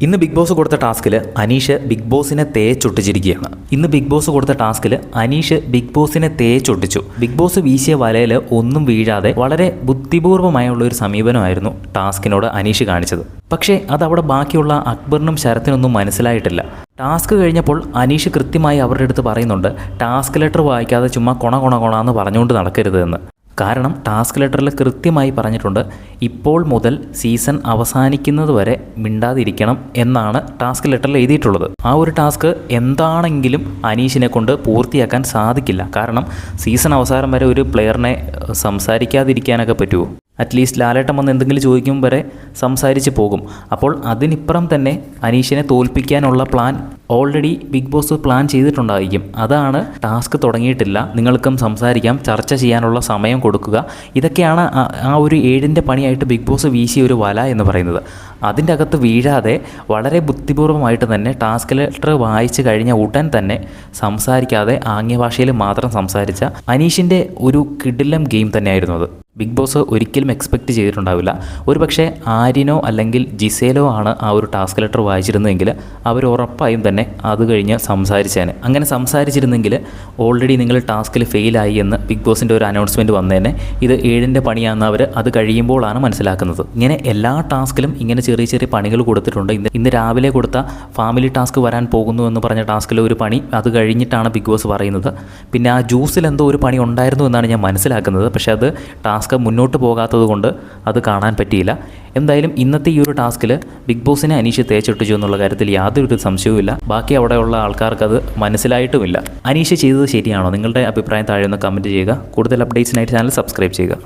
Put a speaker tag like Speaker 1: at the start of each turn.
Speaker 1: ഇന്ന് big boss കൊടുത്ത ടാസ്കിൽ അനീഷ് ബിഗ് ബോസിനെ തേച്ചൊട്ടിച്ചിരിക്കുകയാണ്. ഇന്ന് ബിഗ് ബോസ് കൊടുത്ത ടാസ്കിൽ അനീഷ് ബിഗ് ബോസിനെ തേച്ചൊട്ടിച്ചു. ബിഗ് ബോസ് വീശിയ വലയിൽ ഒന്നും വീഴാതെ വളരെ ബുദ്ധിപൂർവമായുള്ള ഒരു സമീപനമായിരുന്നു ടാസ്കിനോട് അനീഷ് കാണിച്ചത്. പക്ഷേ അതവിടെ ബാക്കിയുള്ള അക്ബറിനും ശരത്തിനൊന്നും മനസ്സിലായിട്ടില്ല. ടാസ്ക് കഴിഞ്ഞപ്പോൾ അനീഷ് കൃത്യമായി അവരുടെ അടുത്ത് പറയുന്നുണ്ട്, ടാസ്ക് ലെറ്റർ വായിക്കാതെ ചുമ്മാ കൊണ എന്ന് പറഞ്ഞുകൊണ്ട് നടക്കരുത് എന്ന്. കാരണം ടാസ്ക് ലെറ്ററിൽ കൃത്യമായി പറഞ്ഞിട്ടുണ്ട്, ഇപ്പോൾ മുതൽ സീസൺ അവസാനിക്കുന്നത് വരെ മിണ്ടാതിരിക്കണം എന്നാണ് ടാസ്ക് ലെറ്ററിൽ എഴുതിയിട്ടുള്ളത്. ആ ഒരു ടാസ്ക് എന്താണെങ്കിലും അനീഷിനെ കൊണ്ട് പൂർത്തിയാക്കാൻ സാധിക്കില്ല. കാരണം സീസൺ അവസാനം വരെ ഒരു പ്ലെയറിനെ സംസാരിക്കാതിരിക്കാനൊക്കെ പറ്റുമോ? അറ്റ്ലീസ്റ്റ് ലാലേട്ടൻ വന്ന് എന്തെങ്കിലും ചോദിക്കും വരെ സംസാരിച്ച് പോകും. അപ്പോൾ അതിനിപ്പുറം തന്നെ അനീഷിനെ തോൽപ്പിക്കാനുള്ള plan already big boss plan ചെയ്തിട്ടുണ്ടായിരിക്കും. അതാണ് ടാസ്ക് തുടങ്ങിയിട്ടില്ല, നിങ്ങൾക്കും സംസാരിക്കാം, ചർച്ച ചെയ്യാനുള്ള സമയം കൊടുക്കുക. ഇതൊക്കെയാണ് ആ ഒരു 7ൻ്റെ പണിയായിട്ട് ബിഗ് ബോസ് വീശിയ ഒരു വല എന്ന് പറയുന്നത്. അതിൻ്റെ അകത്ത് വീഴാതെ വളരെ ബുദ്ധിപൂർവമായിട്ട് തന്നെ ടാസ്ക് ലെറ്റർ വായിച്ച് കഴിഞ്ഞ ഉടൻ തന്നെ സംസാരിക്കാതെ ആംഗ്യഭാഷയിൽ മാത്രം സംസാരിച്ച അനീഷിൻ്റെ ഒരു കിടിലം ഗെയിം തന്നെയായിരുന്നു അത്. ബിഗ് ബോസ് ഒരിക്കലും എക്സ്പെക്റ്റ് ചെയ്തിട്ടുണ്ടാവില്ല. ഒരു പക്ഷേ ആര്യനോ അല്ലെങ്കിൽ ജിസേലോ ആണ് ആ ഒരു ടാസ്ക് ലെറ്റർ വായിച്ചിരുന്നെങ്കിൽ അവർ ഉറപ്പായും തന്നെ അത് കഴിഞ്ഞ് സംസാരിച്ചേനെ. അങ്ങനെ സംസാരിച്ചിരുന്നെങ്കിൽ ഓൾറെഡി നിങ്ങൾ ടാസ്കിൽ ഫെയിലായി എന്ന് ബിഗ് ബോസിൻ്റെ ഒരു അനൗൺസ്മെൻറ്റ് വന്നേനെ. ഇത് 7ൻ്റെ പണിയാണെന്ന് അവർ അത് കഴിയുമ്പോഴാണ് മനസ്സിലാക്കുന്നത്. ഇങ്ങനെ എല്ലാ ടാസ്കിലും ഇങ്ങനെ ചെറിയ ചെറിയ പണികൾ കൊടുത്തിട്ടുണ്ട്. ഇന്ന് രാവിലെ കൊടുത്ത ഫാമിലി ടാസ്ക് വരാൻ പോകുന്നു എന്ന് പറഞ്ഞ ടാസ്കിൽ ഒരു പണി അത് കഴിഞ്ഞിട്ടാണ് ബിഗ് ബോസ് പറയുന്നത്. പിന്നെ ആ ജ്യൂസിൽ എന്തോ ഒരു പണി ഉണ്ടായിരുന്നു എന്നാണ് ഞാൻ മനസ്സിലാക്കുന്നത്. പക്ഷേ അത് ടാസ്ക് മുന്നോട്ട് പോകാത്തത് കൊണ്ട് അത് കാണാൻ പറ്റിയില്ല. എന്തായാലും ഇന്നത്തെ ഈ ഒരു ടാസ്കിൽ ബിഗ് ബോസിനെ അനീഷ് തേച്ചൊട്ടിച്ചു എന്നുള്ള കാര്യത്തിൽ യാതൊരു സംശയവുമില്ല. ബാക്കി അവിടെയുള്ള ആൾക്കാർക്ക് അത് മനസ്സിലായിട്ടുമില്ല. അനീഷ് ചെയ്തത് ശരിയാണോ? നിങ്ങളുടെ അഭിപ്രായം താഴെ ഒന്ന് കമൻറ്റ് ചെയ്യുക. കൂടുതൽ അപ്ഡേറ്റ്സിനായിട്ട് ചാനൽ സബ്സ്ക്രൈബ് ചെയ്യുക.